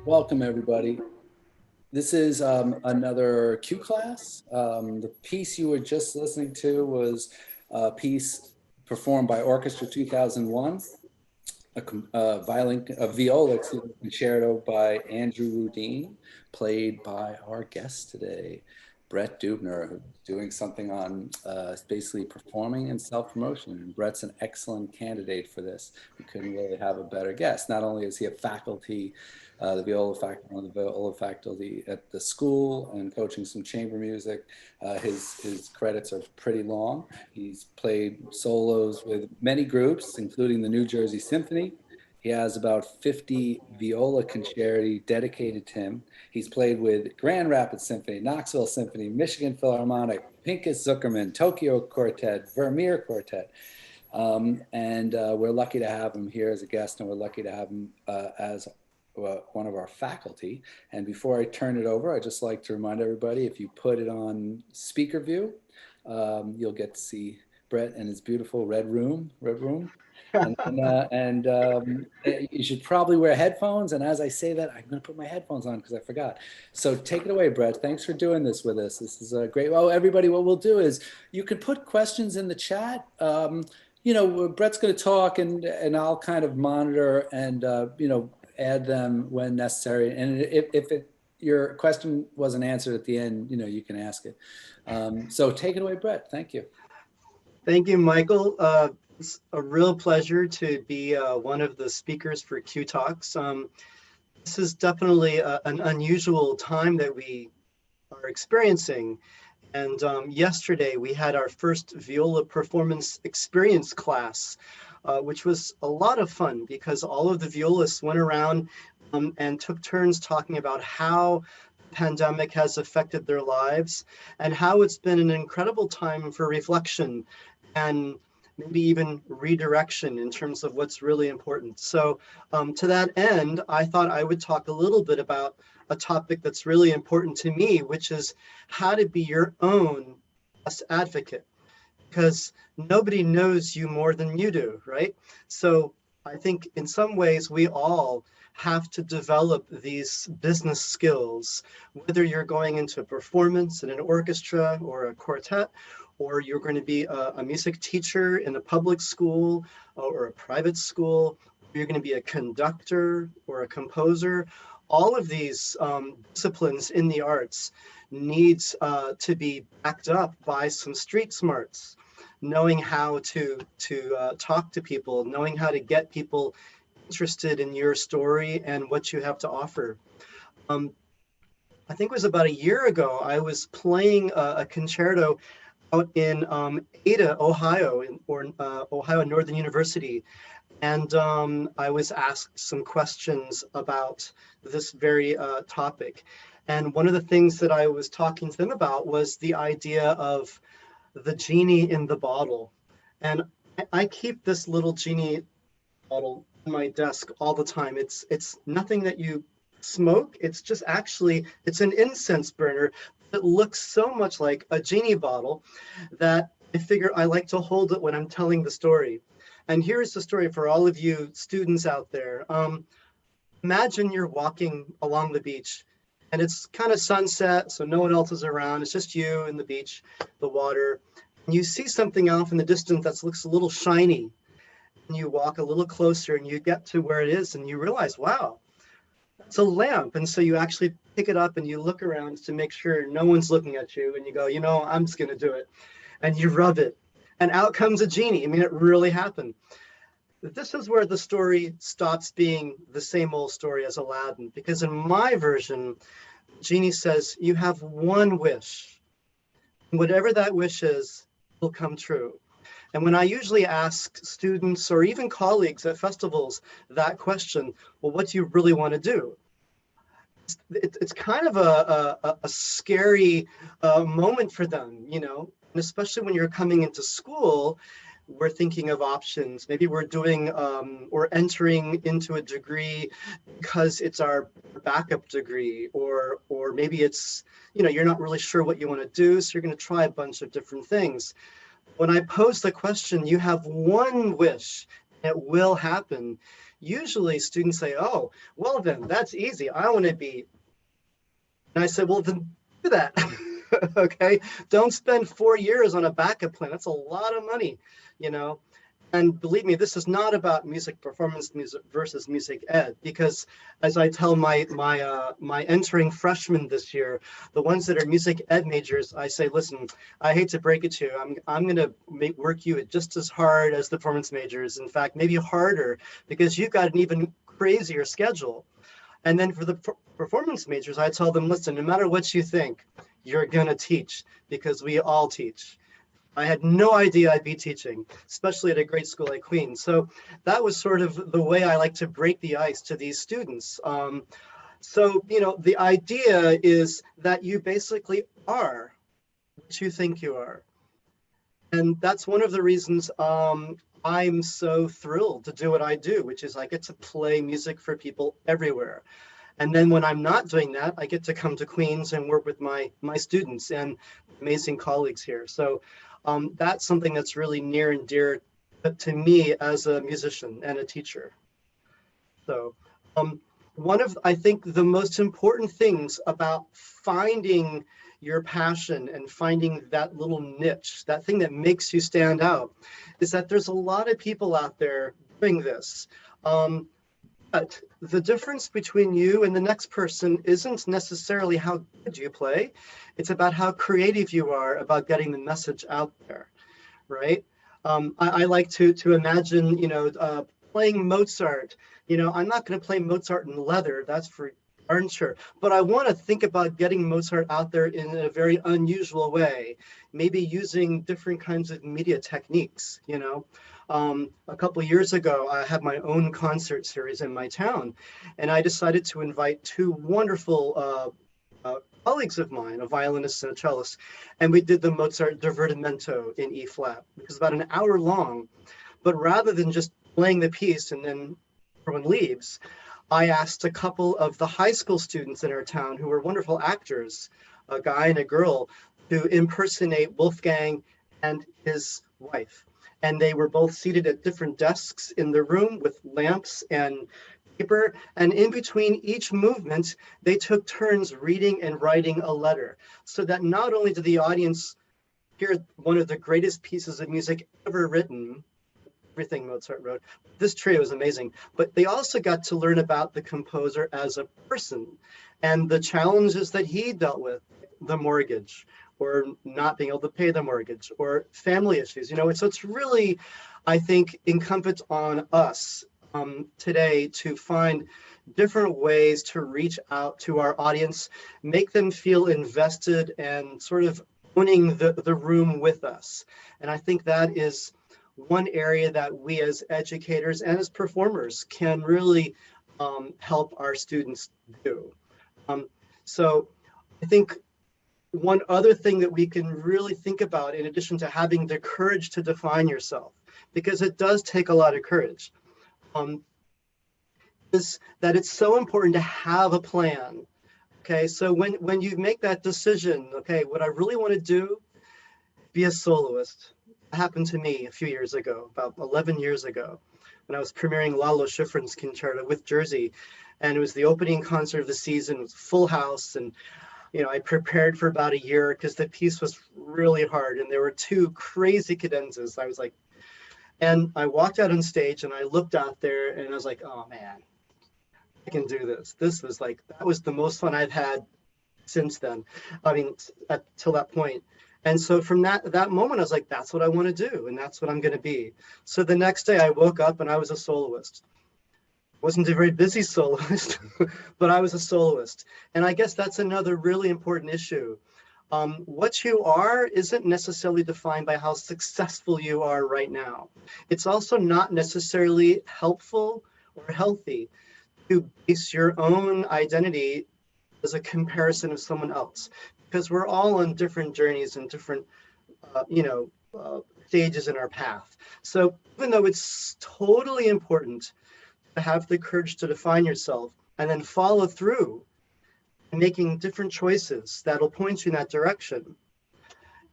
Welcome, everybody. This is another Q class. The piece you were just listening to was a piece performed by Orchestra 2001, a viola concerto by Andrew Rudine, played by our guest today, Brett Deubner, who's doing something on basically performing and self-promotion. And Brett's an excellent candidate for this. We couldn't really have a better guest. Not only is he a faculty, one of the viola faculty at the school and coaching some chamber music, his credits are pretty long. He's played solos with many groups, including the New Jersey Symphony. He has about 50 viola concerti dedicated to him. He's played with Grand Rapids Symphony, Knoxville Symphony, Michigan Philharmonic, Pinchas Zuckerman, Tokyo Quartet, Vermeer Quartet. And we're lucky to have him here as a guest, and we're lucky to have him as one of our faculty. And before I turn it over, I'd just like to remind everybody, if you put it on speaker view, you'll get to see Brett and his beautiful red room. You should probably wear headphones. And as I say that, I'm going to put my headphones on because I forgot. So take it away, Brett. Thanks for doing this with us. This is a great. Well, everybody, what we'll do is you can put questions in the chat. Brett's going to talk, and I'll kind of monitor and add them when necessary. And if your question wasn't answered at the end, you can ask it. So take it away, Brett. Thank you. Thank you, Michael. It's a real pleasure to be one of the speakers for Q Talks. This is definitely an unusual time that we are experiencing. And yesterday we had our first viola performance experience class, which was a lot of fun because all of the violists went around and took turns talking about how the pandemic has affected their lives and how it's been an incredible time for reflection and maybe even redirection in terms of what's really important. So to that end, I thought I would talk a little bit about a topic that's really important to me, which is how to be your own best advocate, because nobody knows you more than you do, right? So I think in some ways we all have to develop these business skills, whether you're going into a performance in an orchestra or a quartet, or you're going to be a music teacher in a public school or a private school, or you're going to be a conductor or a composer. All of these disciplines in the arts needs to be backed up by some street smarts, knowing how to talk to people, knowing how to get people interested in your story and what you have to offer. I think it was about a year ago, I was playing a concerto out in Ada, Ohio, Ohio Northern University. And I was asked some questions about this very topic. And one of the things that I was talking to them about was the idea of the genie in the bottle. And I keep this little genie bottle on my desk all the time. It's nothing that you smoke. It's just it's an incense burner. It looks so much like a genie bottle that I figure I like to hold it when I'm telling the story. And here's the story for all of you students out there. Imagine you're walking along the beach and it's kind of sunset, so no one else is around. It's just you and the beach, the water. And you see something off in the distance that looks a little shiny. And you walk a little closer and you get to where it is and you realize, wow, it's a lamp. And so you actually pick it up and you look around to make sure no one's looking at you. And you go, I'm just going to do it. And you rub it. And out comes a genie. I mean, it really happened. This is where the story stops being the same old story as Aladdin, because in my version, genie says, you have one wish. Whatever that wish is will come true. And when I usually ask students or even colleagues at festivals that question, well, what do you really want to do? It's kind of a scary moment for them, and especially when you're coming into school, we're thinking of options. Maybe we're doing or entering into a degree because it's our backup degree, or maybe it's, you're not really sure what you want to do, so you're going to try a bunch of different things. When I pose the question, you have one wish, It will happen. Usually students say, oh, well then, that's easy. I want to be. And I said, well, then do that. Okay. Don't spend 4 years on a backup plan. That's a lot of money, you know. And believe me, this is not about music performance music versus music ed, because as I tell my entering freshmen this year, the ones that are music ed majors, I say, listen, I hate to break it to you, I'm going to work you just as hard as the performance majors. In fact, maybe harder, because you've got an even crazier schedule. And then for the performance majors, I tell them, listen, no matter what you think, you're going to teach, because we all teach. I had no idea I'd be teaching, especially at a great school like Queen's. So that was sort of the way I like to break the ice to these students. So, you know, the idea is that you basically are what you think you are. And that's one of the reasons I'm so thrilled to do what I do, which is I get to play music for people everywhere. And then when I'm not doing that, I get to come to Queens and work with my students and amazing colleagues here. So that's something that's really near and dear to me as a musician and a teacher. So one of, I think, the most important things about finding your passion and finding that little niche, that thing that makes you stand out, is that there's a lot of people out there doing this. But the difference between you and the next person isn't necessarily how good you play. It's about how creative you are about getting the message out there, right? I like to imagine, you know, playing Mozart. You know, I'm not going to play Mozart in leather. That's for darn sure. But I want to think about getting Mozart out there in a very unusual way, maybe using different kinds of media techniques, you know. A couple of years ago, I had my own concert series in my town, and I decided to invite two wonderful colleagues of mine, a violinist and a cellist, and we did the Mozart Divertimento in E flat. It was about an hour long, but rather than just playing the piece and then everyone leaves, I asked a couple of the high school students in our town who were wonderful actors, a guy and a girl, to impersonate Wolfgang and his wife. And they were both seated at different desks in the room with lamps and paper. And in between each movement, they took turns reading and writing a letter, so that not only did the audience hear one of the greatest pieces of music ever written, everything Mozart wrote. This trio is amazing, but they also got to learn about the composer as a person and the challenges that he dealt with, the mortgage, or not being able to pay the mortgage, or family issues. You know, so it's really, I think, incumbent on us today to find different ways to reach out to our audience, make them feel invested and sort of owning the room with us. And I think that is one area that we as educators and as performers can really help our students do. So I think one other thing that we can really think about, in addition to having the courage to define yourself, because it does take a lot of courage, is that it's so important to have a plan. Okay, so when you make that decision, okay, what I really want to do, be a soloist. It happened to me a few years ago, about 11 years ago, when I was premiering Lalo Schifrin's concerto with Jersey, and it was the opening concert of the season. It was full house, and you know, I prepared for about a year because the piece was really hard, and there were two crazy cadenzas. I was like, and I walked out on stage, and I looked out there, and I was like, oh man, I can do this. This was like, that was the most fun I've had since then. I mean, till that point. And so from that moment, I was like, that's what I want to do, and that's what I'm going to be. So the next day I woke up and I was a soloist. Wasn't a very busy soloist, but I was a soloist. And I guess that's another really important issue. What you are isn't necessarily defined by how successful you are right now. It's also not necessarily helpful or healthy to base your own identity as a comparison of someone else, because we're all on different journeys and different, stages in our path. So even though it's totally important to have the courage to define yourself and then follow through and making different choices that'll point you in that direction,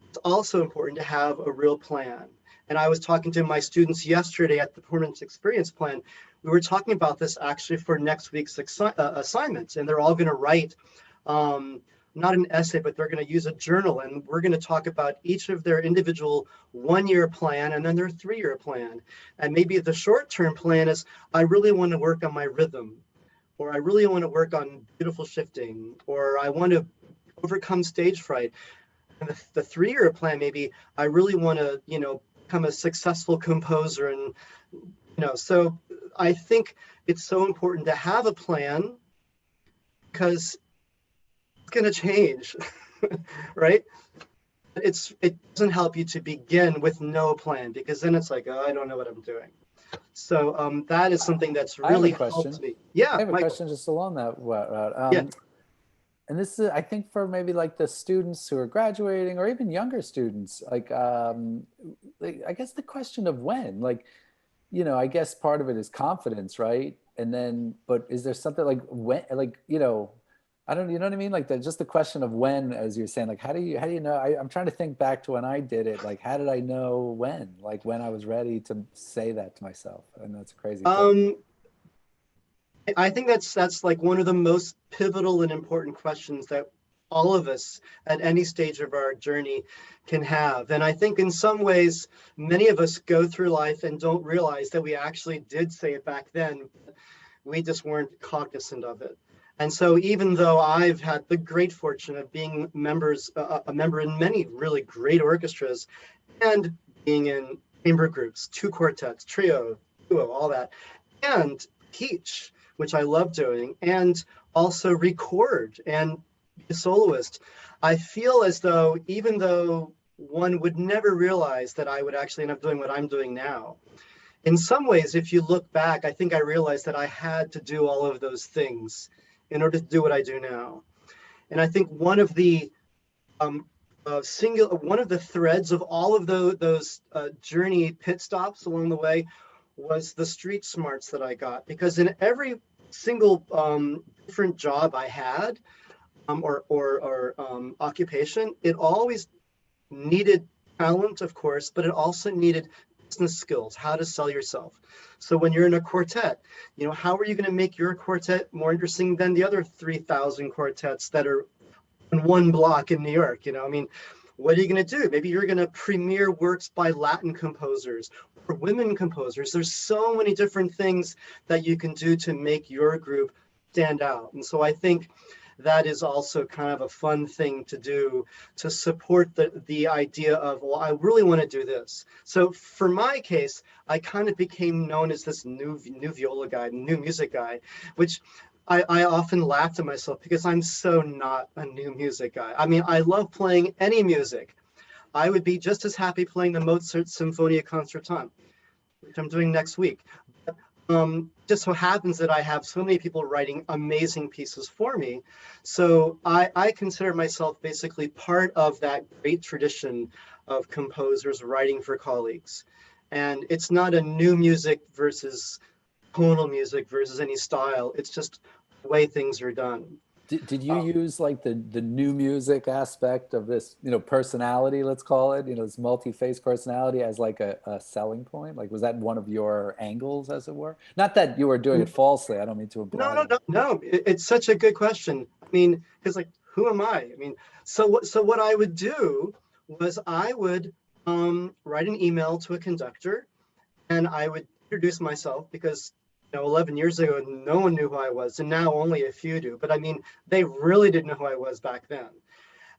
it's also important to have a real plan And I was talking to my students yesterday at the performance experience plan. We were talking about this actually for next week's assignments, and they're all going to write not an essay, but they're going to use a journal, and we're going to talk about each of their individual 1-year plan and then their 3-year plan. And maybe the short-term plan is, I really want to work on my rhythm, or I really want to work on beautiful shifting, or I want to overcome stage fright. And the 3-year plan, maybe I really want to, become a successful composer. And, so I think it's so important to have a plan, because it's going to change, right? It doesn't help you to begin with no plan, because then it's like, oh, I don't know what I'm doing. So that is something that's I have a really question. helped me. Yeah, I have a Michael. question just along that route. Yeah. And this is, I think, for maybe like the students who are graduating or even younger students, like I guess the question of when, like, I guess part of it is confidence, right? And then, but is there something like when, like, I don't, you know what I mean? Like just the question of when, as you're saying, like, how do you know? I'm trying to think back to when I did it. Like, how did I know when, like when I was ready to say that to myself? I know it's a crazy question. I think that's like one of the most pivotal and important questions that all of us at any stage of our journey can have. And I think in some ways, many of us go through life and don't realize that we actually did say it back then. We just weren't cognizant of it. And so even though I've had the great fortune of being a member in many really great orchestras, and being in chamber groups, 2 quartets, trio, duo, all that, and teach, which I love doing, and also record and be a soloist, I feel as though, even though one would never realize that I would actually end up doing what I'm doing now, in some ways, if you look back, I think I realized that I had to do all of those things in order to do what I do now. And I think one of the one of the threads of all of those journey pit stops along the way was the street smarts that I got, because in every single different job I had, or occupation, it always needed talent, of course, but it also needed business skills, how to sell yourself. So when you're in a quartet, how are you going to make your quartet more interesting than the other 3,000 quartets that are in one block in New York? What are you going to do? Maybe you're going to premiere works by Latin composers or women composers. There's so many different things that you can do to make your group stand out. And so I think that is also kind of a fun thing to do, to support the idea of, well, I really want to do this. So for my case, I kind of became known as this new viola guy, new music guy, which I often laugh at myself, because I'm so not a new music guy. I mean, I love playing any music. I would be just as happy playing the Mozart Sinfonia Concertante, which I'm doing next week. Just so happens that I have so many people writing amazing pieces for me. So I consider myself basically part of that great tradition of composers writing for colleagues. And it's not a new music versus tonal music versus any style. It's just the way things are done. Did you use like the new music aspect of this, personality, let's call it, this multi-faced personality as like a selling point? Like, was that one of your angles, as it were? Not that you were doing it falsely. I don't mean to imply. No. It's such a good question. I mean, because like, who am I? I mean, so what I would do was I would write an email to a conductor, and I would introduce myself, because 11 years ago, no one knew who I was, and now only a few do. But I mean, they really didn't know who I was back then.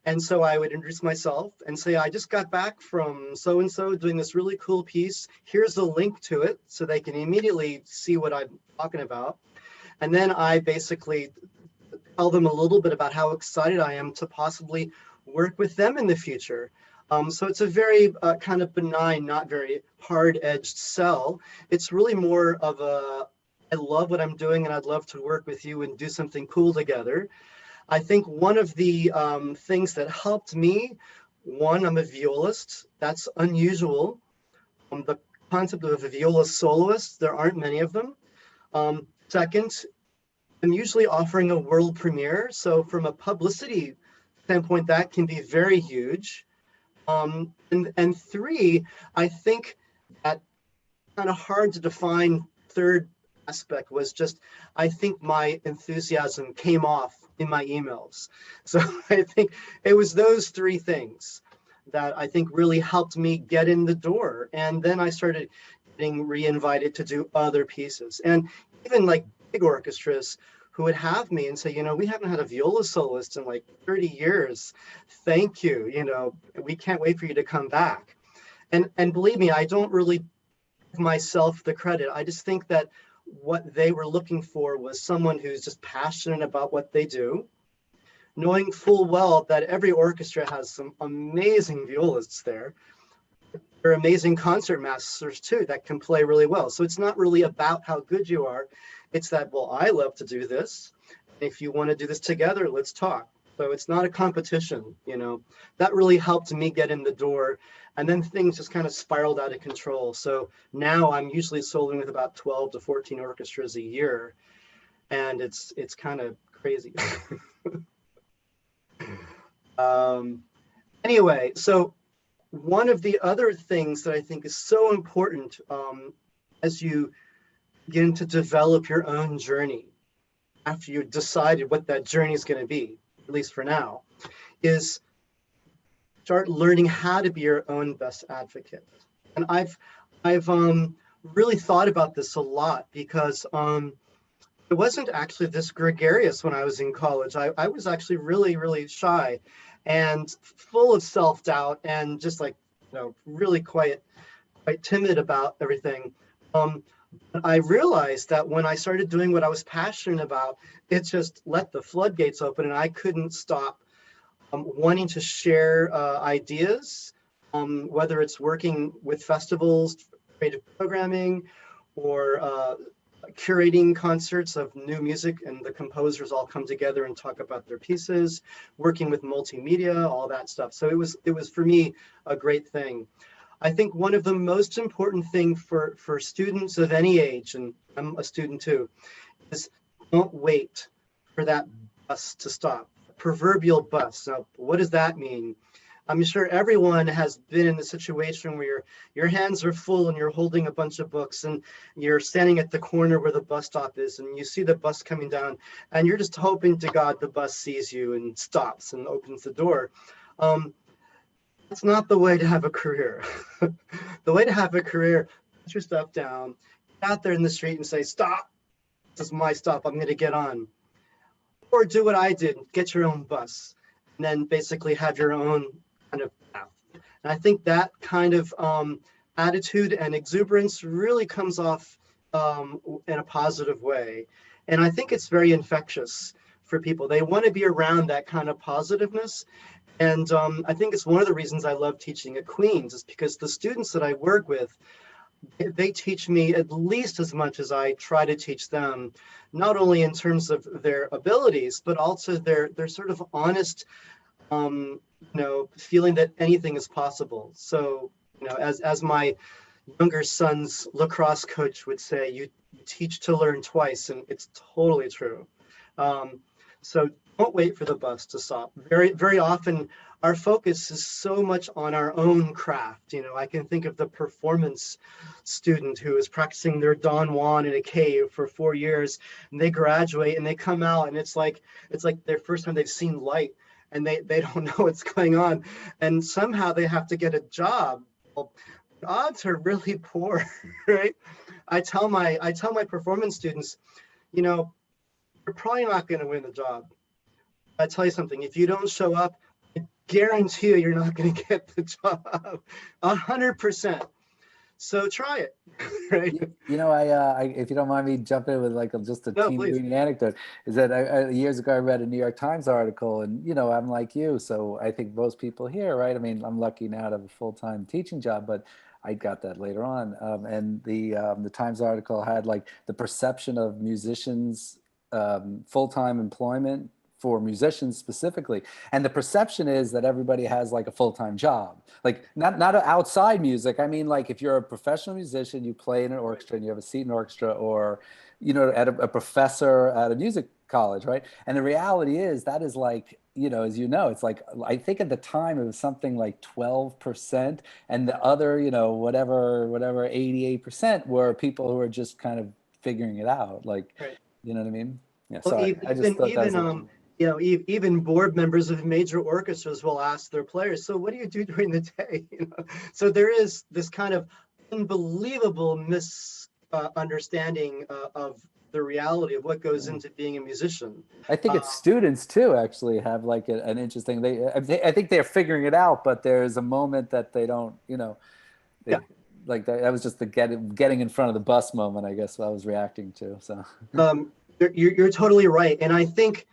And so I would introduce myself and say, I just got back from so-and-so doing this really cool piece. Here's the link to it, so they can immediately see what I'm talking about. And then I basically tell them a little bit about how excited I am to possibly work with them in the future. So it's a very kind of benign, not very hard-edged sell. It's really more of I love what I'm doing, and I'd love to work with you and do something cool together. I think one of the things that helped me, one, I'm a violist. That's unusual. The concept of a viola soloist, there aren't many of them. Second, I'm usually offering a world premiere. So from a publicity standpoint, that can be very huge. And three, I think that kind of hard to define third aspect was just, I think my enthusiasm came off in my emails. So I think it was those three things that I think really helped me get in the door. And then I started getting re-invited to do other pieces. And even like big orchestras who would have me and say, we haven't had a viola soloist in like 30 years. Thank you. We can't wait for you to come back. And believe me, I don't really give myself the credit. I just think that what they were looking for was someone who's just passionate about what they do, knowing full well that every orchestra has some amazing violists there. They're amazing concert masters too that can play really well. So it's not really about how good you are. It's that, well, I love to do this. If you want to do this together, let's talk. So it's not a competition, That really helped me get in the door. And then things just kind of spiraled out of control. So now I'm usually soloing with about 12 to 14 orchestras a year. And it's kind of crazy. Anyway, so one of the other things that I think is so important as you begin to develop your own journey, after you decided what that journey is going to be, at least for now, is start learning how to be your own best advocate. And I've really thought about this a lot because it wasn't actually this gregarious when I was in college. I was actually really, really shy and full of self-doubt and just like, really quite timid about everything. I realized that when I started doing what I was passionate about, it just let the floodgates open and I couldn't stop wanting to share ideas, whether it's working with festivals, creative programming, or curating concerts of new music and the composers all come together and talk about their pieces, working with multimedia, all that stuff. So it was for me a great thing. I think one of the most important thing for students of any age, and I'm a student too, is don't wait for that bus to stop. Proverbial bus. Now, what does that mean? I'm sure everyone has been in the situation where your hands are full and you're holding a bunch of books and you're standing at the corner where the bus stop is and you see the bus coming down and you're just hoping to God the bus sees you and stops and opens the door. That's not the way to have a career. The way to have a career, put your stuff down, get out there in the street and say, stop, this is my stop, I'm going to get on. Or do what I did, get your own bus, and then basically have your own kind of path. And I think that kind of attitude and exuberance really comes off in a positive way. And I think it's very infectious for people. They want to be around that kind of positiveness. And I think it's one of the reasons I love teaching at Queens is because the students that I work with, they teach me at least as much as I try to teach them, not only in terms of their abilities, but also their sort of honest, feeling that anything is possible. So, as my younger son's lacrosse coach would say, you teach to learn twice, and it's totally true. So don't wait for the bus to stop. Very, very often our focus is so much on our own craft. I can think of the performance student who is practicing their Don Juan in a cave for 4 years, and they graduate and they come out and it's like their first time they've seen light and they don't know what's going on. And somehow they have to get a job. Well, the odds are really poor, right? I tell my performance students, you're probably not going to win the job. I tell you something, if you don't show up, I guarantee you're not going to get the job 100%. So try it, right? I if you don't mind me jumping in with like just a No, teeny please. weeny anecdote, is that years ago I read a New York Times article, and I'm like you, so I think most people here, right? I mean, I'm lucky now to have a full-time teaching job, but I got that later on. And the Times article had like the perception of musicians full-time employment for musicians specifically, and the perception is that everybody has like a full-time job, like not outside music. I mean, like if you're a professional musician, you play in an orchestra and you have a seat in an orchestra, or at a professor at a music college, right? And the reality is that is like, as you know, it's like, I think at the time it was something like 12%, and the other, whatever 88% were people who were just kind of figuring it out. Like, Right. you know what I mean? Yeah, Well, sorry. I just thought that was interesting. even board members of major orchestras will ask their players, "So what do you do during the day?" So there is this kind of unbelievable misunderstanding of the reality of what goes Yeah. into being a musician. I think Uh, it's students too actually have like an interesting, I think they're figuring it out, but there's a moment that they don't, yeah, they like that was just the getting in front of the bus moment, I guess, what I was reacting to. So you're totally right, and I think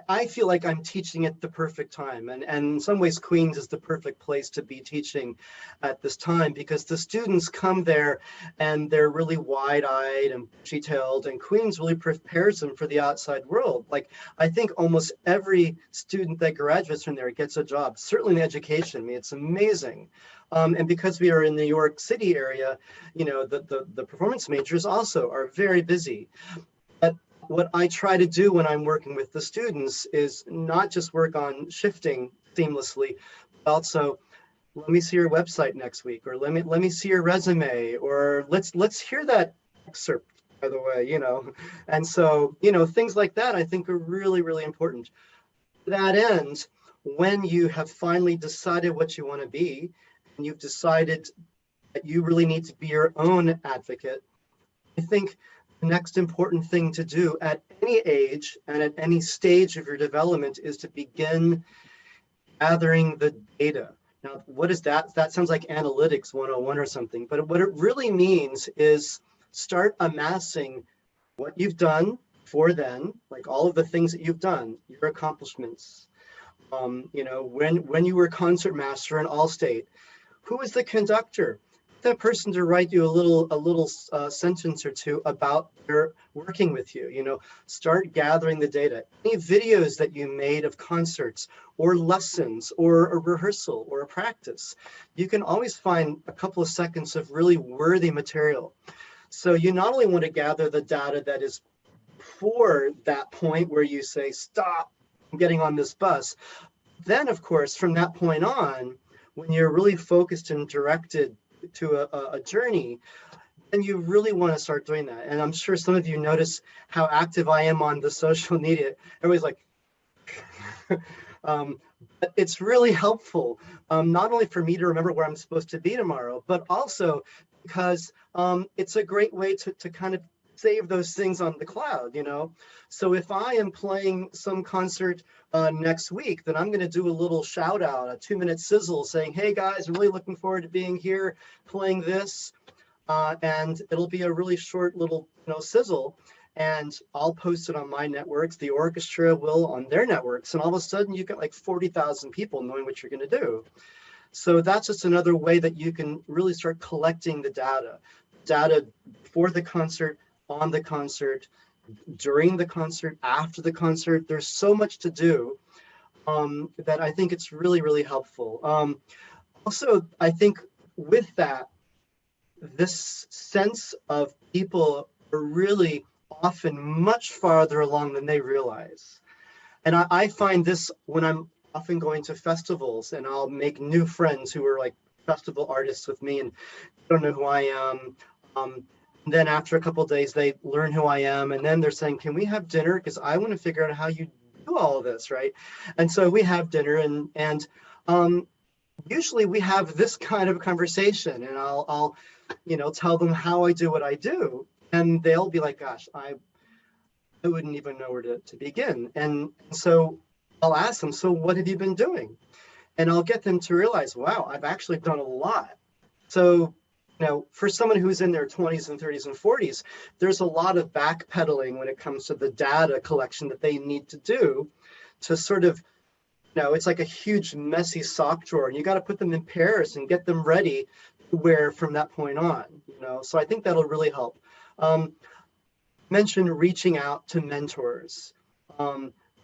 I feel like I'm teaching at the perfect time, and in some ways Queens is the perfect place to be teaching at this time, because the students come there and they're really wide-eyed and bushy-tailed, and Queens really prepares them for the outside world. Like, I think almost every student that graduates from there gets a job, certainly in education. I mean, it's amazing. And because we are in the New York City area, the performance majors also are very busy. But what I try to do when I'm working with the students is not just work on shifting seamlessly, but also, let me see your website next week, or let me see your resume, or let's hear that excerpt, by the way, And so, things like that I think are really, really important. To that end, when you have finally decided what you want to be, and you've decided that you really need to be your own advocate, I think the next important thing to do at any age and at any stage of your development is to begin gathering the data. Now, what is that? That sounds like analytics 101 or something, but what it really means is start amassing what you've done for then, like all of the things that you've done, your accomplishments. When you were concertmaster in Allstate, who is the conductor? That person to write you a little sentence or two about their working with you. Start gathering the data. Any videos that you made of concerts or lessons or a rehearsal or a practice, you can always find a couple of seconds of really worthy material. So you not only want to gather the data that is for that point where you say, "Stop, I'm getting on this bus." Then, of course, from that point on, when you're really focused and directed to a journey, then you really want to start doing that. And I'm sure some of you notice how active I am on the social media. Everybody's like, um, but it's really helpful, not only for me to remember where I'm supposed to be tomorrow, but also because it's a great way to kind of save those things on the cloud. So if I am playing some concert next week, then I'm going to do a little shout out, a 2-minute sizzle saying, "Hey guys, I'm really looking forward to being here playing this." And it'll be a really short little sizzle, and I'll post it on my networks. The orchestra will on their networks, and all of a sudden you get like 40,000 people knowing what you're going to do. So that's just another way that you can really start collecting the data for the concert, on the concert, during the concert, after the concert. There's so much to do that I think it's really, really helpful. Also, I think with that, this sense of people are really often much farther along than they realize. And I find this when I'm often going to festivals, and I'll make new friends who are like festival artists with me and don't know who I am. And then after a couple of days, they learn who I am. And then they're saying, "Can we have dinner? Because I want to figure out how you do all of this," right? And so we have dinner, and usually we have this kind of conversation, and I'll tell them how I do what I do. And they'll be like, "Gosh, I wouldn't even know where to begin." And so I'll ask them, "So what have you been doing?" And I'll get them to realize, wow, I've actually done a lot. So, for someone who's in their 20s and 30s and 40s, there's a lot of backpedaling when it comes to the data collection that they need to do to sort of, it's like a huge messy sock drawer, and you got to put them in pairs and get them ready to wear from that point on. So I think that'll really help. Mention reaching out to mentors.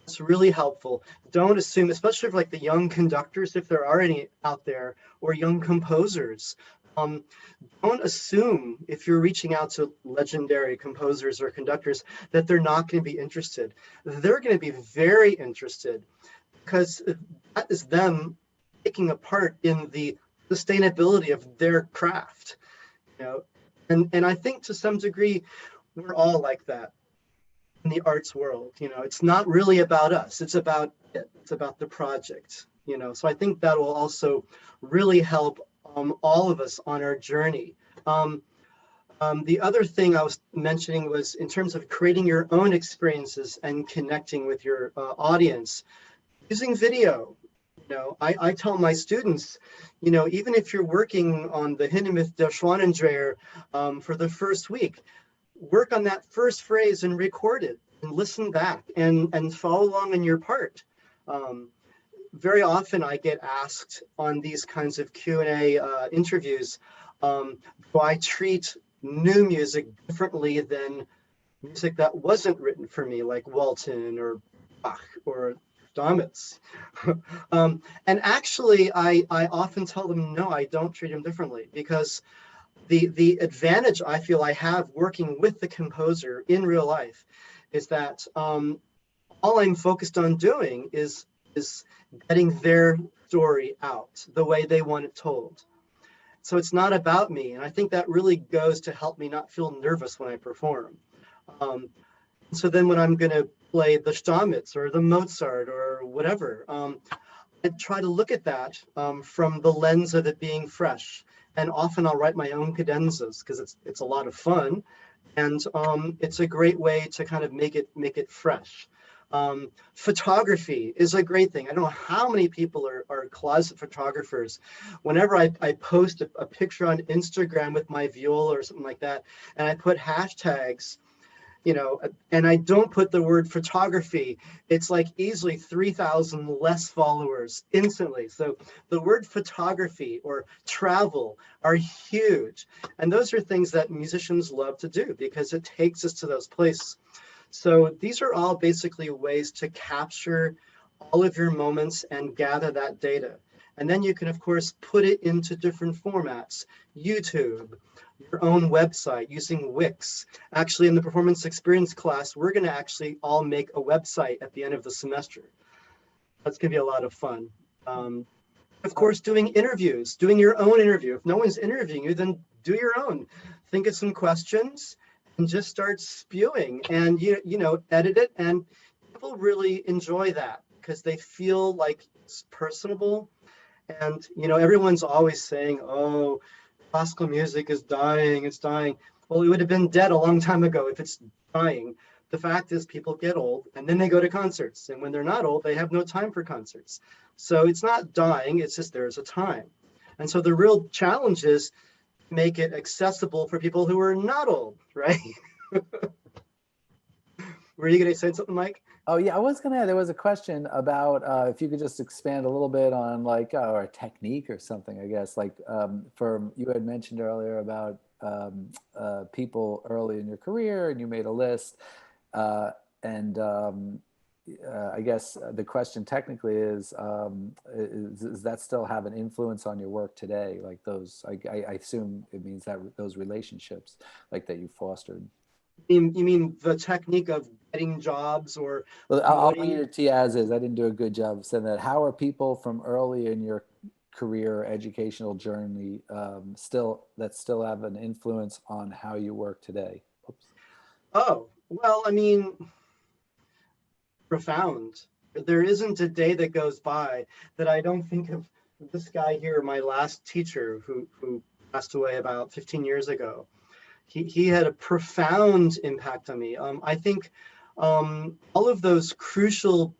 It's really helpful. Don't assume, especially for like the young conductors, if there are any out there, or young composers, Um, don't assume if you're reaching out to legendary composers or conductors that they're not going to be interested. They're going to be very interested because that is them taking a part in the sustainability of their craft, you know. And I think to some degree we're all like that in the arts world. It's not really about us, it's about it, it's about the project. So I think that will also really help all of us on our journey. um, the other thing I was mentioning was in terms of creating your own experiences and connecting with your audience using video. I tell my students, even if you're working on the Hinnemith der Schwanendreher for the first week, work on that first phrase and record it and listen back and follow along in your part. Um, Very often I get asked on these kinds of Q&A interviews, do I treat new music differently than music that wasn't written for me, like Walton or Bach or Domitz? And actually, I often tell them, no, I don't treat them differently, because the advantage I feel I have working with the composer in real life is that all I'm focused on doing is getting their story out the way they want it told. So it's not about me, and I think that really goes to help me not feel nervous when I perform. Um, so then when I'm going to play the Stamitz or the Mozart or whatever, I try to look at that from the lens of it being fresh. And often I'll write my own cadenzas because it's a lot of fun, and it's a great way to kind of make it fresh. Photography is a great thing. I don't know how many people are closet photographers. Whenever I post a picture on Instagram with my viola or something like that, and I put hashtags, and I don't put the word photography, it's like easily 3,000 less followers instantly. So the word photography or travel are huge. And those are things that musicians love to do because it takes us to those places. So these are all basically ways to capture all of your moments and gather that data. And then you can, of course, put it into different formats: YouTube, your own website using Wix. Actually, in the performance experience class, we're going to actually all make a website at the end of the semester. That's going to be a lot of fun. Of course, doing interviews, doing your own interview. If no one's interviewing you, then do your own. Think of some questions and just start spewing, and edit it. And people really enjoy that because they feel like it's personable. And everyone's always saying, oh, classical music is dying, it's dying. Well, it would have been dead a long time ago if it's dying. The fact is, people get old and then they go to concerts. And when they're not old, they have no time for concerts. So it's not dying, it's just there's a time. And so the real challenge is make it accessible for people who are not old, right? Were you going to say something, Mike? Oh yeah, I was gonna add, there was a question about if you could just expand a little bit on like or a technique or something, I guess, like for you had mentioned earlier about people early in your career and you made a list, uh, and I guess the question technically is that still have an influence on your work today? Like those, I assume it means that those relationships like that you fostered. You mean the technique of getting jobs or Well, I'll read promoting? it to you as is. I didn't do a good job of saying that. How are people from early in your career educational journey still have an influence on how you work today? Oops. Oh, well, I mean, profound. There isn't a day that goes by that I don't think of this guy here, my last teacher who passed away about 15 years ago. He had a profound impact on me. I think all of those crucial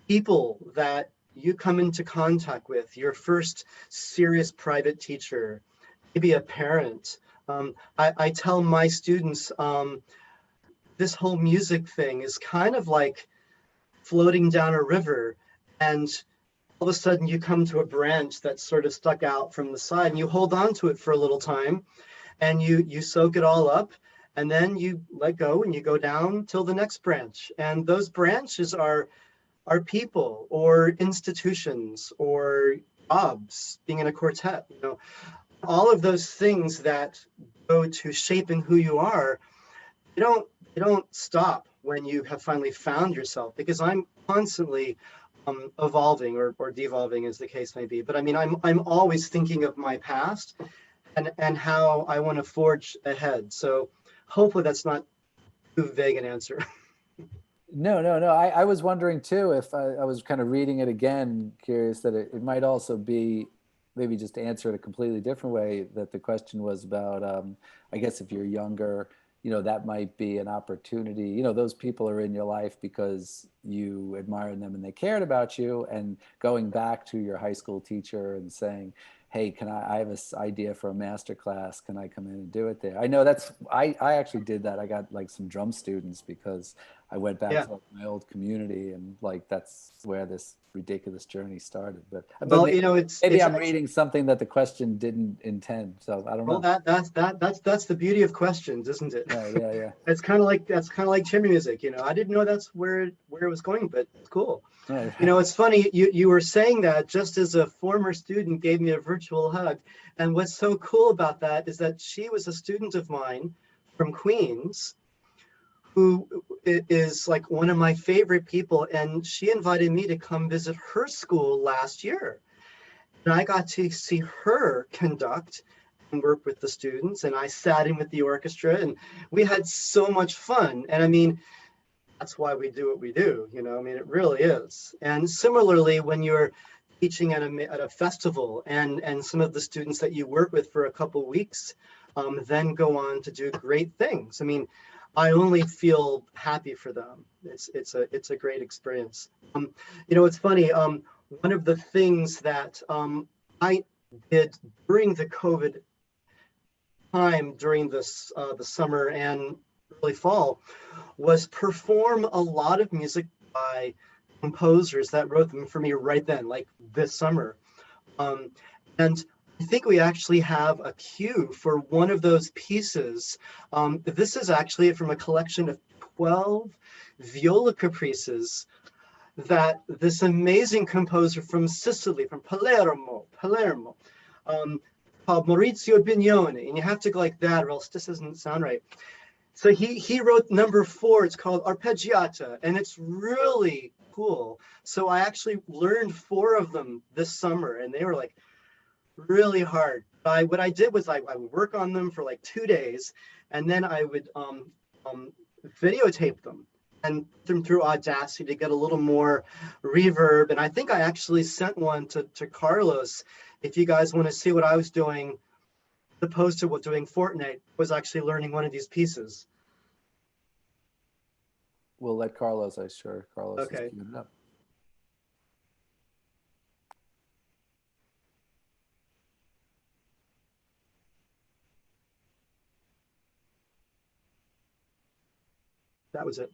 people that you come into contact with, your first serious private teacher, maybe a parent. I tell my students this whole music thing is kind of like floating down a river, and all of a sudden you come to a branch that's sort of stuck out from the side, and you hold on to it for a little time, and you soak it all up, and then you let go and you go down till the next branch. And those branches are people or institutions or jobs, being in a quartet. all of those things that go to shaping who you are, they don't stop when you have finally found yourself, because I'm constantly evolving or devolving, as the case may be. But I mean, I'm always thinking of my past and how I want to forge ahead. So hopefully that's not too vague an answer. No, no, no. I was wondering too if I was kind of reading it again, curious that it might also be maybe just to answer it a completely different way, that the question was about, I guess if you're younger, that might be an opportunity. Those people are in your life because you admired them and they cared about you. And going back to your high school teacher and saying, hey, I have this idea for a master class. Can I come in and do it there? I know I actually did that. I got like some drum students because I went back Yeah. to like my old community, and like that's where this ridiculous journey started. But Well, maybe it's I'm reading something that the question didn't intend. So I don't well, know. that's the beauty of questions, isn't it? Right? Yeah, yeah. It's kind of like chamber music. I didn't know that's where it was going, but it's cool. Right. It's funny you were saying that just as a former student gave me a virtual hug, and what's so cool about that is that she was a student of mine from Queens, who is like one of my favorite people, and she invited me to come visit her school last year. And I got to see her conduct and work with the students, and I sat in with the orchestra, and we had so much fun. And I mean, that's why we do what we do, I mean, it really is. And similarly, when you're teaching at a festival, and some of the students that you work with for a couple of weeks then go on to do great things. I mean, I only feel happy for them. It's a great experience. It's funny. One of the things that I did during the COVID time, during this the summer and early fall, was perform a lot of music by composers that wrote them for me right then, like this summer. And I think we actually have a cue for one of those pieces. This is actually from a collection of 12 viola caprices that this amazing composer from Sicily, from Palermo, called Maurizio Bignone, and you have to go like that or else this doesn't sound right. So he wrote number 4. It's called Arpeggiata, and it's really cool. So I actually learned 4 of them this summer, and they were like really hard. What I did was I would work on them for like 2 days, and then I would videotape them and put them through Audacity to get a little more reverb. And I think I actually sent one to Carlos. If you guys want to see what I was doing, opposed to what doing Fortnite, was actually learning one of these pieces. We'll let Carlos. I'm sure Carlos is Okay. queuing it up. That was it.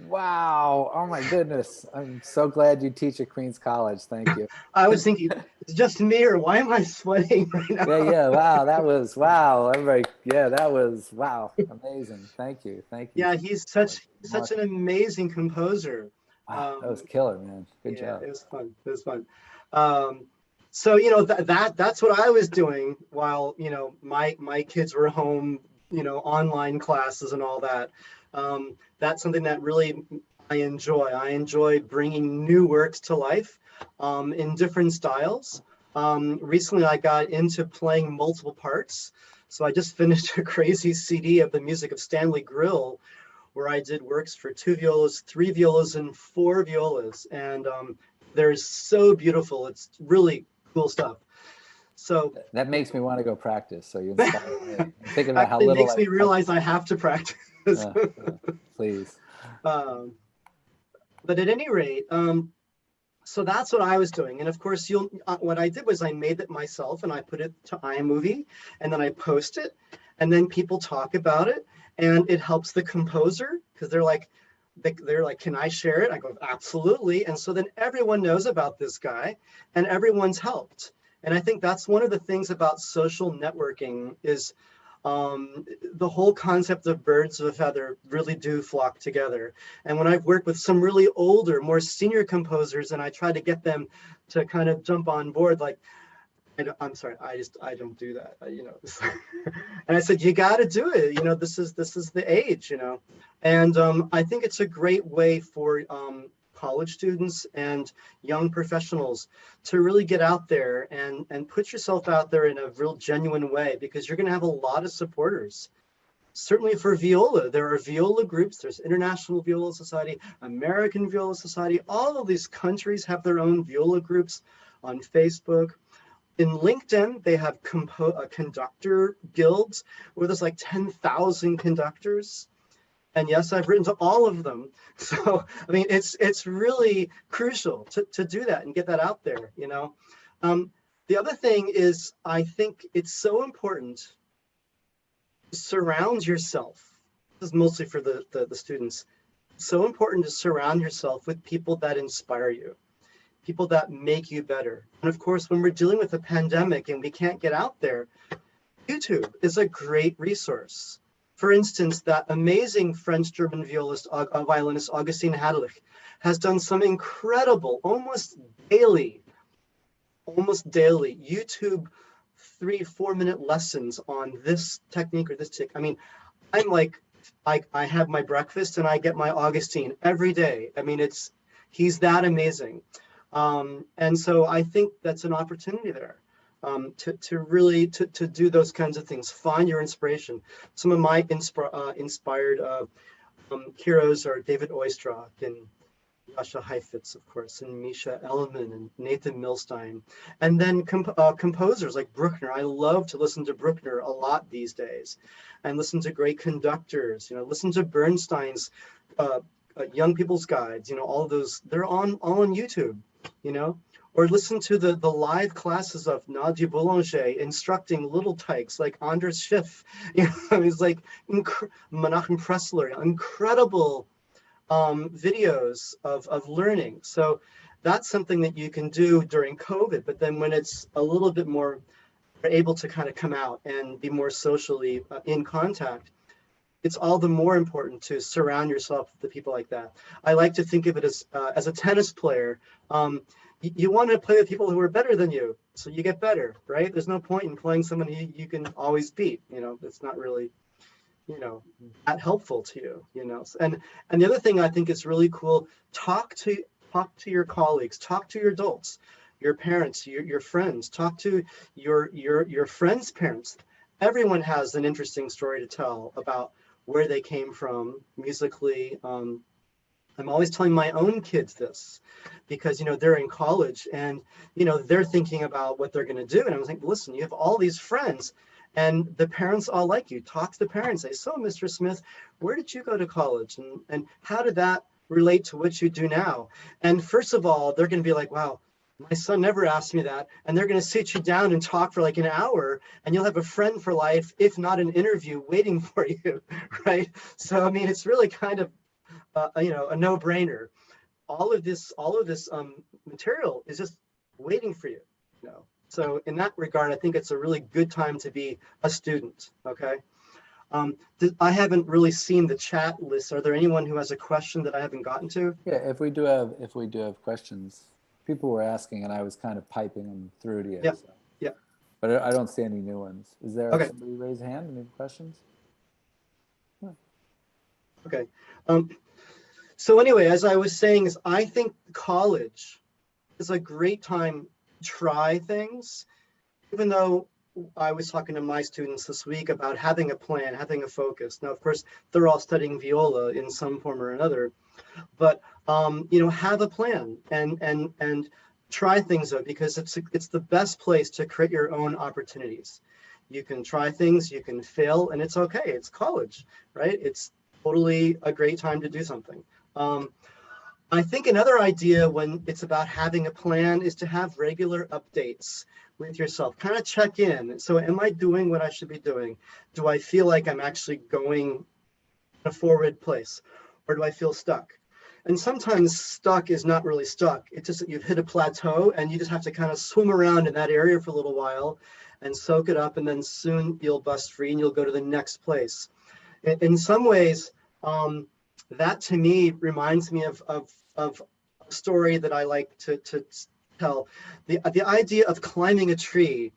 Wow. Oh my goodness. I'm so glad you teach at Queens College. Thank you. I was thinking, it's just me, or why am I sweating right now? Yeah. Wow. That was wow. Everybody. Yeah, that was wow. Amazing. Thank you. Thank you. Yeah, he's such an Remarkable. amazing composer. Wow. That was Um, killer, man. Good yeah, job. it was fun. It was fun. Um, so that's what I was doing while my kids were home, online classes and all that. That's something that really I enjoy. I enjoy bringing new works to life in different styles. Recently, I got into playing multiple parts. So I just finished a crazy CD of the music of Stanley Grill, where I did works for 2 violas, 3 violas, and 4 violas. And they're so beautiful. It's really cool stuff. So That makes me want to go practice. So you inspired me. I'm thinking about how actually little makes me realize I have to practice. please. um, but at any rate, so that's what I was doing. And of course, what I did was I made it myself and I put it to iMovie and then I post it and then people talk about it and it helps the composer because they're like, can I share it? I go, absolutely. And so then everyone knows about this guy and everyone's helped. And I think that's one of the things about social networking is the whole concept of birds of a feather really do flock together. And when I've worked with some really older, more senior composers, and I try to get them to kind of jump on board, like, I'm sorry, I don't do that, And I said, you got to do it. This is the age, And I think it's a great way for college students and young professionals to really get out there and put yourself out there in a real genuine way, because you're going to have a lot of supporters. Certainly for viola, there are viola groups. There's International Viola Society, American Viola Society. All of these countries have their own viola groups on Facebook. In LinkedIn, they have conductor guilds where there's like 10,000 conductors. And yes, I've written to all of them. So, I mean, it's really crucial to do that and get that out there, The other thing is, I think it's so important to surround yourself. This is mostly for the students. So important to surround yourself with people that inspire you, people that make you better. And of course, when we're dealing with a pandemic and we can't get out there, YouTube is a great resource. For instance, that amazing French-German violinist Augustine Hadelich has done some incredible, almost daily YouTube 3-4 minute lessons on this technique or this tick. I mean, I'm like, I have my breakfast and I get my Augustine every day. I mean, he's that amazing. And so I think that's an opportunity there. To really do those kinds of things. Find your inspiration. Some of my inspired heroes are David Oistrakh and Yasha Heifetz, of course, and Misha Elliman and Nathan Milstein. And then composers like Bruckner. I love to listen to Bruckner a lot these days, and listen to great conductors. Listen to Bernstein's uh, Young People's Guides. All of those, they're all on YouTube. You know, or listen to the live classes of Nadia Boulanger instructing little tykes like Anders Schiff. He's like Menachem Pressler, incredible videos of learning. So that's something that you can do during COVID. But then when it's a little bit more able to kind of come out and be more socially in contact, it's all the more important to surround yourself with the people like that. I like to think of it as a tennis player. You want to play with people who are better than you, so you get better, right? There's no point in playing someone you can always beat. It's not really that helpful to you. And the other thing I think is really cool, talk to your colleagues, talk to your adults, your parents, your friends, talk to your friends' parents. Everyone has an interesting story to tell about where they came from musically. I'm always telling my own kids this because they're in college and they're thinking about what they're going to do, and I was like, listen, you have all these friends and the parents all like you. Talk to the parents. Say, so Mr. Smith, where did you go to college? And how did that relate to what you do now? And first of all, they're going to be like, wow, my son never asked me that. And they're going to sit you down and talk for like an hour, and you'll have a friend for life, if not an interview waiting for you, right? So, I mean, it's really kind of, a no-brainer. All of this material is just waiting for you. So in that regard, I think it's a really good time to be a student. Okay. I haven't really seen the chat list. Are there anyone who has a question that I haven't gotten to? Yeah, if we do have questions, people were asking, and I was kind of piping them through to you. Yeah. So. Yeah. But I don't see any new ones. Is there Okay. somebody raise a hand? Any questions? Okay. So anyway, as I was saying, is I think college is a great time to try things, even though I was talking to my students this week about having a plan, having a focus. Now, of course, they're all studying viola in some form or another, but have a plan and try things out, because it's the best place to create your own opportunities. You can try things, you can fail, and it's okay. It's college, right? It's totally a great time to do something. I think another idea when it's about having a plan is to have regular updates with yourself. Kind of check in. So am I doing what I should be doing? Do I feel like I'm actually going in a forward place, or do I feel stuck? And sometimes stuck is not really stuck. It's just that you've hit a plateau and you just have to kind of swim around in that area for a little while and soak it up, and then soon you'll bust free and you'll go to the next place. In some ways, that to me reminds me of a story that I like to tell. The idea of climbing a tree.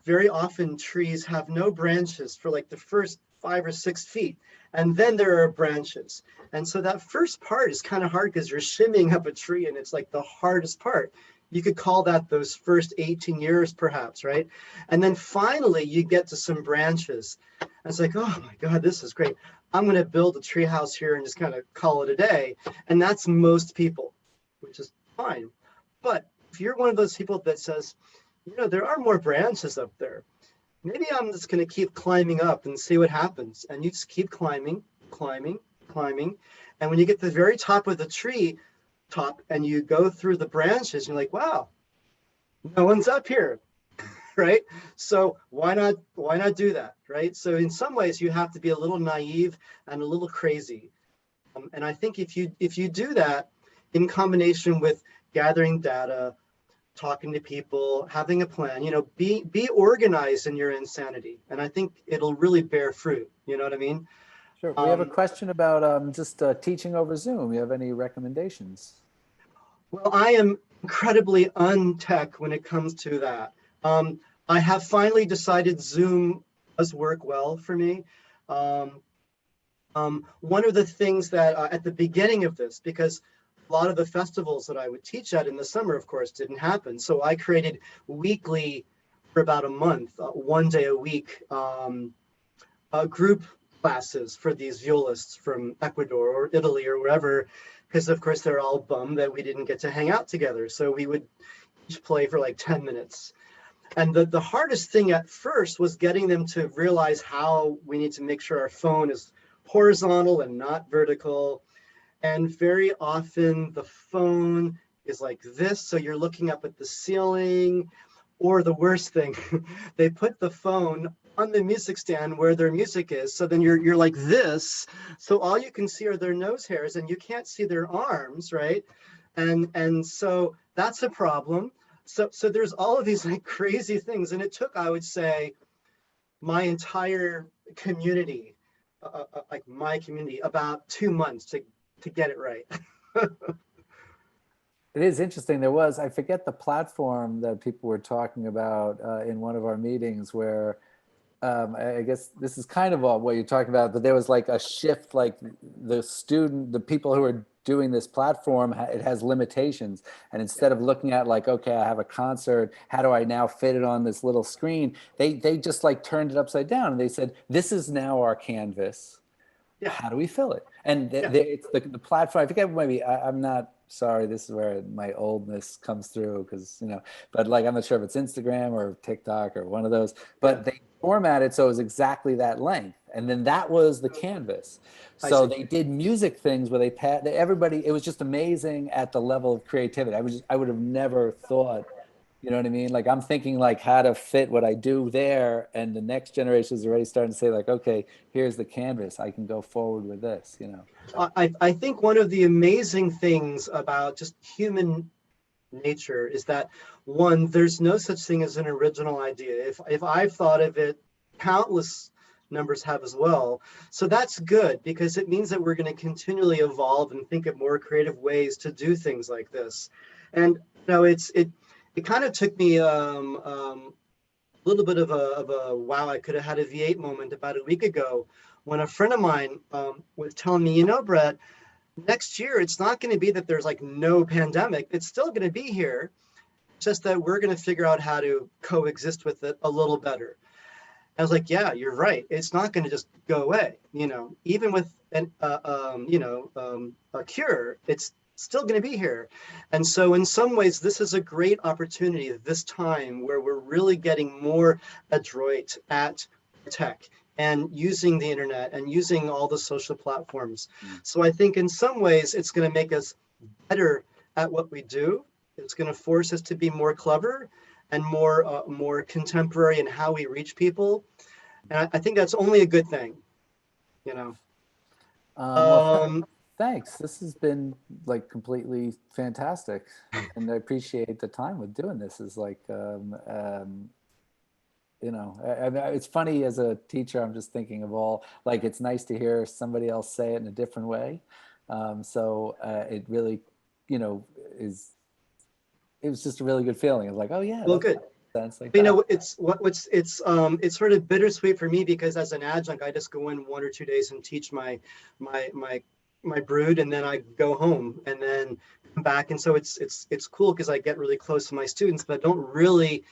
Very often trees have no branches for like the first 5 or 6 feet, and then there are branches. And so that first part is kind of hard because you're shimmying up a tree, and it's like the hardest part. You could call that those first 18 years perhaps, right? And then finally you get to some branches. And it's like, oh my God, this is great. I'm going to build a tree house here and just kind of call it a day. And that's most people, which is fine. But if you're one of those people that says, there are more branches up there, maybe I'm just going to keep climbing up and see what happens. And you just keep climbing, climbing, climbing. And when you get to the very top of the tree top and you go through the branches, you're like, wow, no one's up here. Right? So why not do that? Right? So in some ways you have to be a little naive and a little crazy. And I think if you do that in combination with gathering data, talking to people, having a plan, be organized in your insanity. And I think it'll really bear fruit. You know what I mean? Sure. We have a question about just teaching over Zoom. You have any recommendations? Well, I am incredibly untech when it comes to that. I have finally decided Zoom does work well for me. One of the things that at the beginning of this, because a lot of the festivals that I would teach at in the summer, of course, didn't happen. So I created weekly, for about a month, one day a week, group classes for these violists from Ecuador or Italy or wherever, because of course they're all bummed that we didn't get to hang out together. So we would each play for like 10 minutes. And the hardest thing at first was getting them to realize how we need to make sure our phone is horizontal and not vertical. And very often the phone is like this, so you're looking up at the ceiling. Or the worst thing, they put the phone on the music stand where their music is. So then you're like this. So all you can see are their nose hairs and you can't see their arms, right? And so that's a problem. So there's all of these like crazy things. And it took, I would say, my entire community, like my community, about 2 months to get it right. It is interesting. There was, I forget the platform that people were talking about in one of our meetings where I guess this is kind of what you're talking about, but there was like a shift, like the people who are doing this platform, it has limitations. And instead of looking at like, okay, I have a concert, how do I now fit it on this little screen? They just like turned it upside down and they said, this is now our canvas. Yeah. How do we fill it? And it's the platform, I forget, maybe I'm not, sorry, this is where my oldness comes through because, but like, I'm not sure if it's Instagram or TikTok or one of those, but they format it so it was exactly that length. And then that was the canvas. So they did music things where everybody, it was just amazing at the level of creativity. I would have never thought, you know what I mean? Like I'm thinking like how to fit what I do there. And the next generation is already starting to say like, okay, here's the canvas. I can go forward with this, I think one of the amazing things about just human nature is that, one, there's no such thing as an original idea. If I've thought of it, countless numbers have as well. So that's good because it means that we're going to continually evolve and think of more creative ways to do things like this. And it kind of took me a little bit of a wow, I could have had a V8 moment about a week ago when a friend of mine was telling me, Brett, next year it's not going to be that there's like no pandemic. It's still going to be here, just that we're going to figure out how to coexist with it a little better. I was like, yeah, you're right. It's not going to just go away. Even with a cure, it's still going to be here. And so in some ways, this is a great opportunity this time where we're really getting more adroit at tech and using the internet and using all the social platforms. So I think in some ways, it's going to make us better at what we do. It's going to force us to be more clever and more contemporary in how we reach people. And I think that's only a good thing, Thanks. This has been like completely fantastic. And I appreciate the time with doing this. Is like, it's funny as a teacher, I'm just thinking of all, like, it's nice to hear somebody else say it in a different way. It really, it was just a really good feeling. It's like, oh yeah. Well, good. Like it's sort of bittersweet for me because as an adjunct, I just go in 1 or 2 days and teach my brood, and then I go home and then come back. And so it's cool because I get really close to my students, but I don't really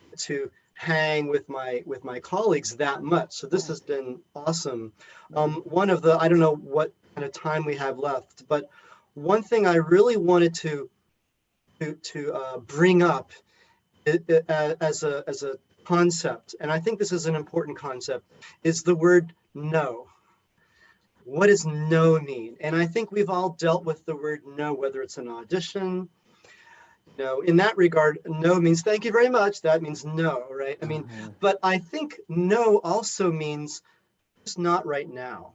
get to hang with my colleagues that much. So this has been awesome. One of the, I don't know what kind of time we have left, but one thing I really wanted to bring up as a concept, and I think this is an important concept, is the word no. What does no mean? And I think we've all dealt with the word no, whether it's an audition. In that regard, no means thank you very much. That means no, right? I mean, but I think no also means it's not right now.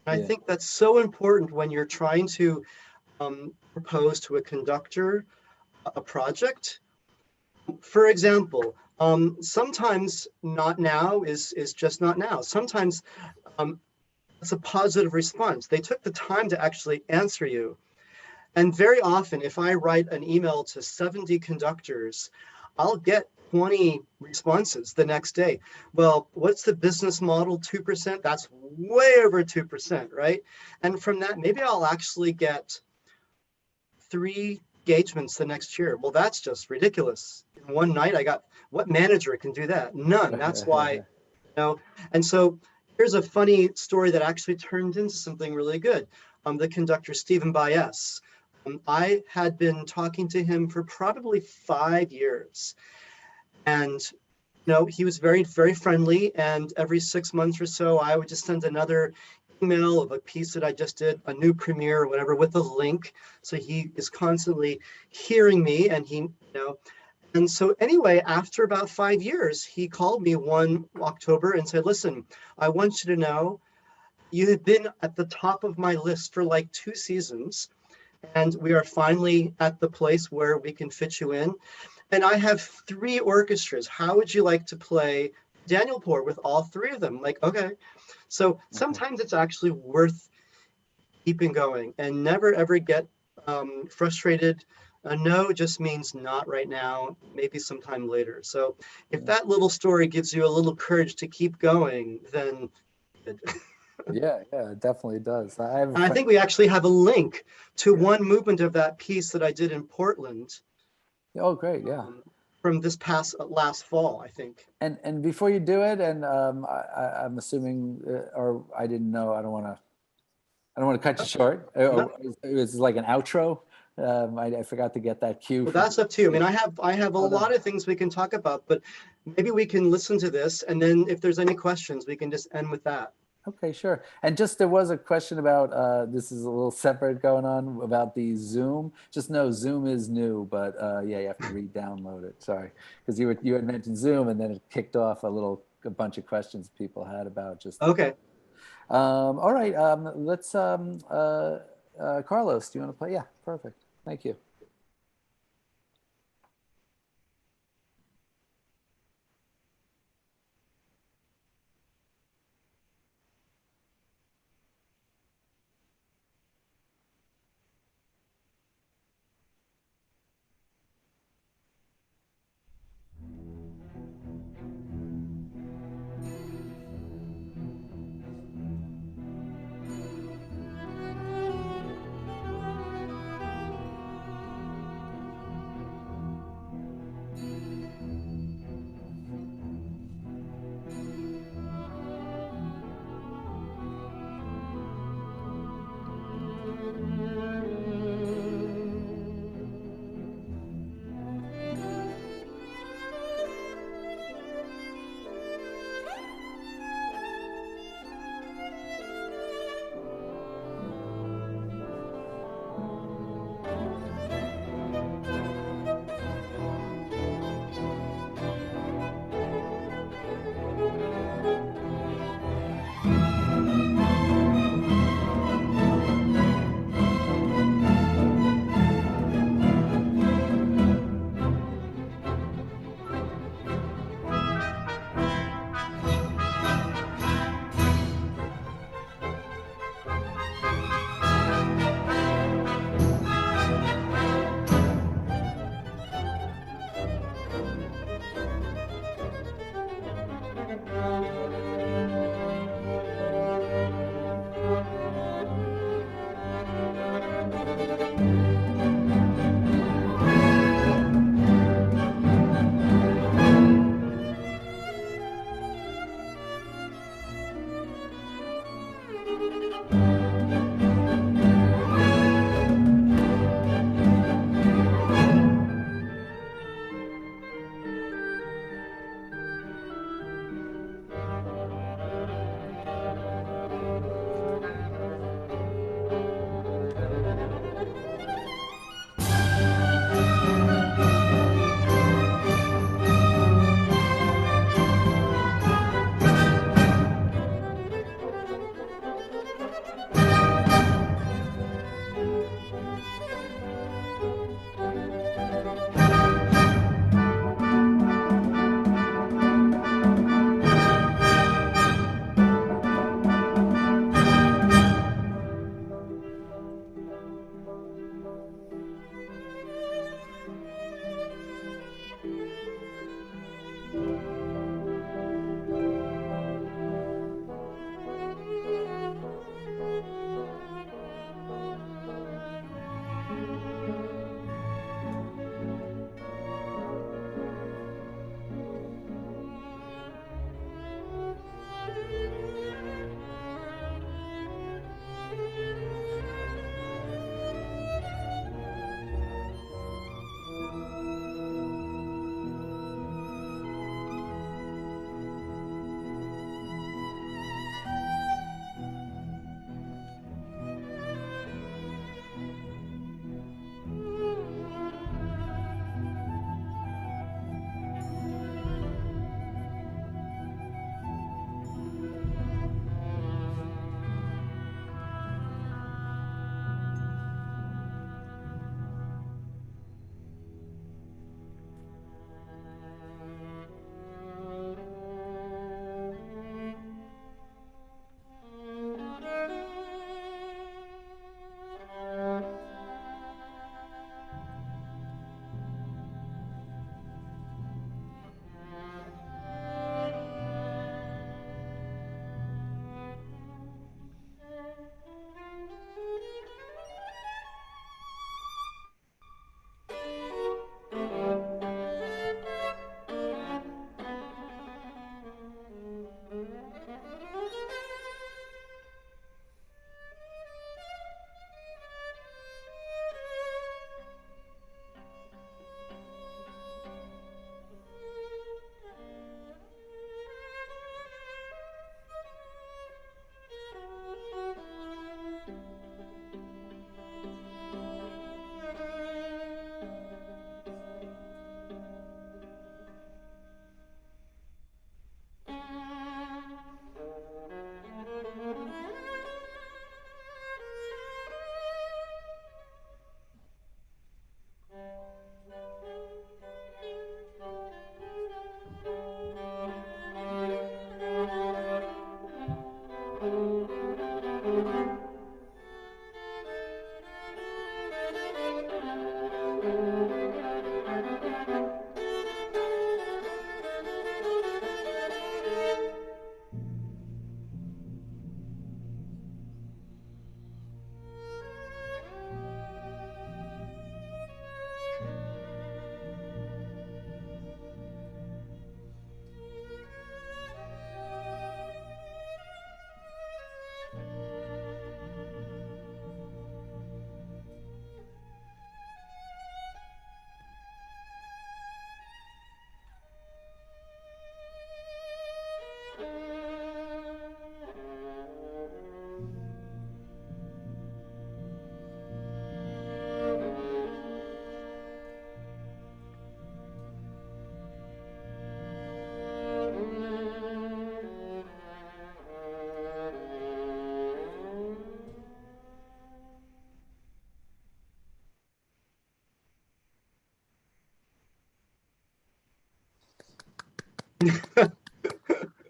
And I think that's so important when you're trying to propose to a conductor a project. For example, sometimes not now is just not now. Sometimes it's a positive response. They took the time to actually answer you. And very often, if I write an email to 70 conductors, I'll get 20 responses the next day. Well, what's the business model? 2%? That's way over 2%, right? And from that, maybe I'll actually get 3 engagements the next year. Well, that's just ridiculous. In one night, what manager can do that? None. That's why, And so here's a funny story that actually turned into something really good. the conductor, Stephen Baez. I had been talking to him for probably 5 years. And he was very, very friendly. And every 6 months or so, I would just send another email of a piece that I just did, a new premiere or whatever, with a link. So he is constantly hearing me, and and so anyway, after about 5 years, he called me one October and said, listen, I want you to know you have been at the top of my list for like 2 seasons, and we are finally at the place where we can fit you in. And I have 3 orchestras. How would you like to play Daniel Poor with all 3 of them? Like, okay. So sometimes it's actually worth keeping going and never ever get frustrated. A no just means not right now, maybe sometime later. So if that little story gives you a little courage to keep going, then good. Yeah, yeah, it definitely does. I have a And I friend. think we actually have a link to one movement of that piece that I did in Portland Oh, great, yeah. from this past last fall, I think. And before you do it, and I'm assuming, or I didn't know. I don't want to cut you short. No. It was like an outro. I forgot to get that cue. Well, that's up to you. I mean, I have a Oh, no. lot of things we can talk about, but maybe we can listen to this, and then if there's any questions, we can just end with that. Okay, sure. And just there was a question about this is a little separate going on about the Zoom. Just know Zoom is new, but yeah, you have to re-download it. Sorry, because you had mentioned Zoom, and then it kicked off a bunch of questions people had about just. Okay. All right. Let's Carlos. Do you want to play? Yeah, perfect. Thank you.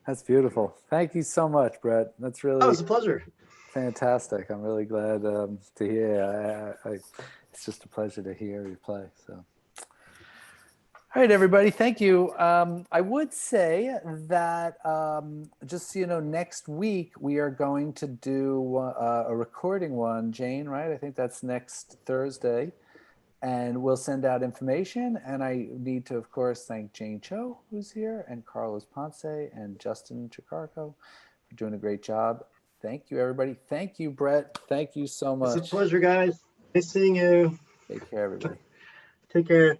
That's beautiful. Thank you so much, Brett. That's Oh, really it's a pleasure. fantastic. I'm really glad to hear. It's just a pleasure to hear you play. So, all right, everybody. Thank you. I would say that just so you know, next week we are going to do a recording one, Jane. Right? I think that's next Thursday. And we'll send out information. And I need to, of course, thank Jane Cho, who's here, and Carlos Ponce, and Justin Chicarco for doing a great job. Thank you, everybody. Thank you, Brett. Thank you so It's a much. pleasure, guys. Nice seeing you. Take care, everybody. Take care.